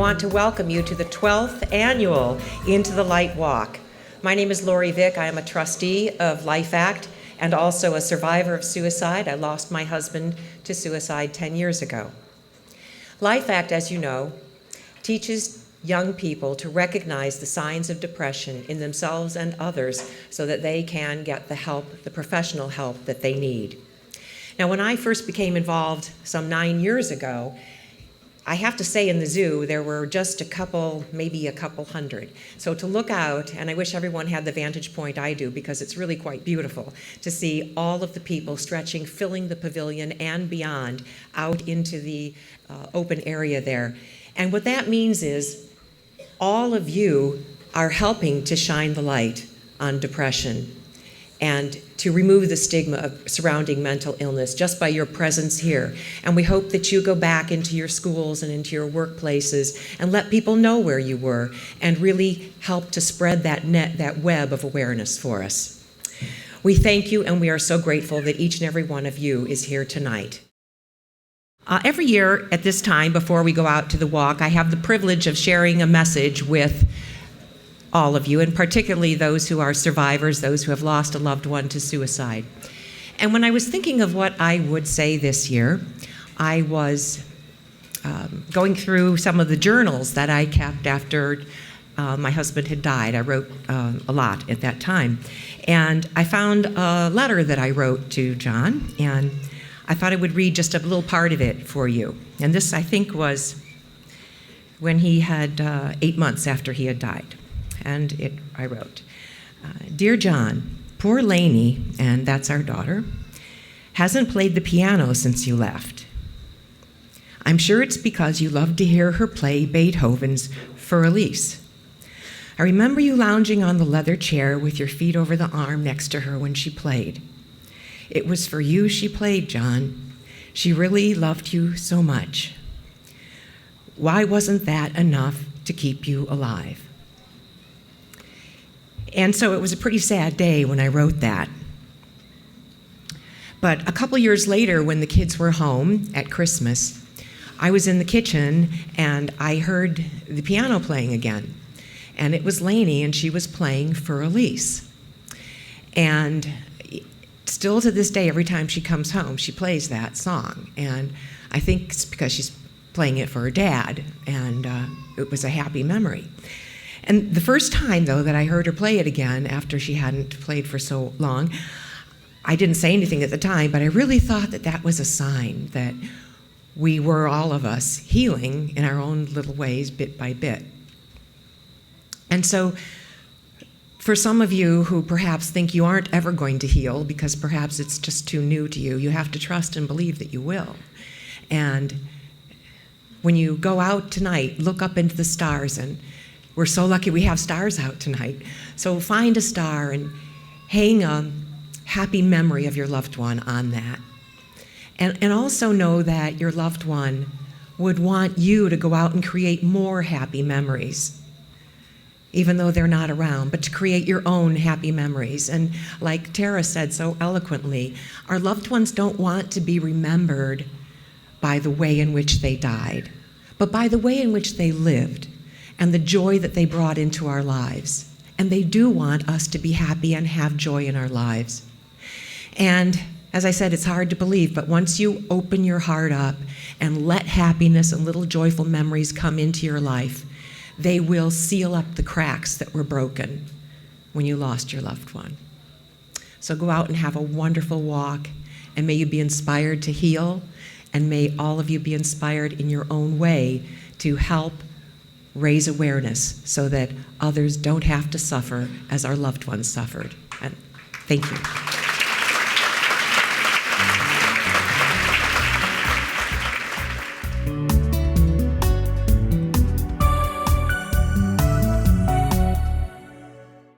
want to welcome you to the 12th annual Into the Light Walk. My name is Loree Vick. I am a trustee of Life Act and also a survivor of suicide. I lost my husband to suicide 10 years ago. Life Act, as you know, teaches young people to recognize the signs of depression in themselves and others so that they can get the help, the professional help that they need. Now, when I first became involved some 9 years ago, I have to say in the zoo, there were just a couple, maybe a couple hundred. So to look out, and I wish everyone had the vantage point I do because it's really quite beautiful to see all of the people stretching, filling the pavilion and beyond out into the open area there. And what that means is all of you are helping to shine the light on depression and to remove the stigma surrounding mental illness just by your presence here. And we hope that you go back into your schools and into your workplaces and let people know where you were and really help to spread that net, that web of awareness for us. We thank you, and we are so grateful that each and every one of you is here tonight. Every year at this time, before we go out to the walk, I have the privilege of sharing a message with all of you, and particularly those who are survivors, those who have lost a loved one to suicide. And when I was thinking of what I would say this year, I was going through some of the journals that I kept after my husband had died. I wrote a lot at that time. And I found a letter that I wrote to John, and I thought I would read just a little part of it for you. And this, I think, was when he had 8 months after he had died. And I wrote, "Dear John, poor Lainey," and that's our daughter, "hasn't played the piano since you left. I'm sure it's because you loved to hear her play Beethoven's Für Elise. I remember you lounging on the leather chair with your feet over the arm next to her when she played. It was for you she played, John. She really loved you so much. Why wasn't that enough to keep you alive?" And so it was a pretty sad day when I wrote that. But a couple years later, when the kids were home at Christmas, I was in the kitchen and I heard the piano playing again. And it was Lainey, and she was playing Für Elise. And still to this day, every time she comes home, she plays that song. And I think it's because she's playing it for her dad, and it was a happy memory. And the first time, though, that I heard her play it again after she hadn't played for so long, I didn't say anything at the time, but I really thought that that was a sign that we were, all of us, healing in our own little ways, bit by bit. And so for some of you who perhaps think you aren't ever going to heal because perhaps it's just too new to you, you have to trust and believe that you will. And when you go out tonight, look up into the stars, and we're so lucky we have stars out tonight. So find a star and hang a happy memory of your loved one on that. And also know that your loved one would want you to go out and create more happy memories, even though they're not around, but to create your own happy memories. And like Tara said so eloquently, our loved ones don't want to be remembered by the way in which they died, but by the way in which they lived and the joy that they brought into our lives. And they do want us to be happy and have joy in our lives. And as I said, it's hard to believe, but once you open your heart up and let happiness and little joyful memories come into your life, they will seal up the cracks that were broken when you lost your loved one. So go out and have a wonderful walk, and may you be inspired to heal, and may all of you be inspired in your own way to help raise awareness so that others don't have to suffer as our loved ones suffered. And thank you.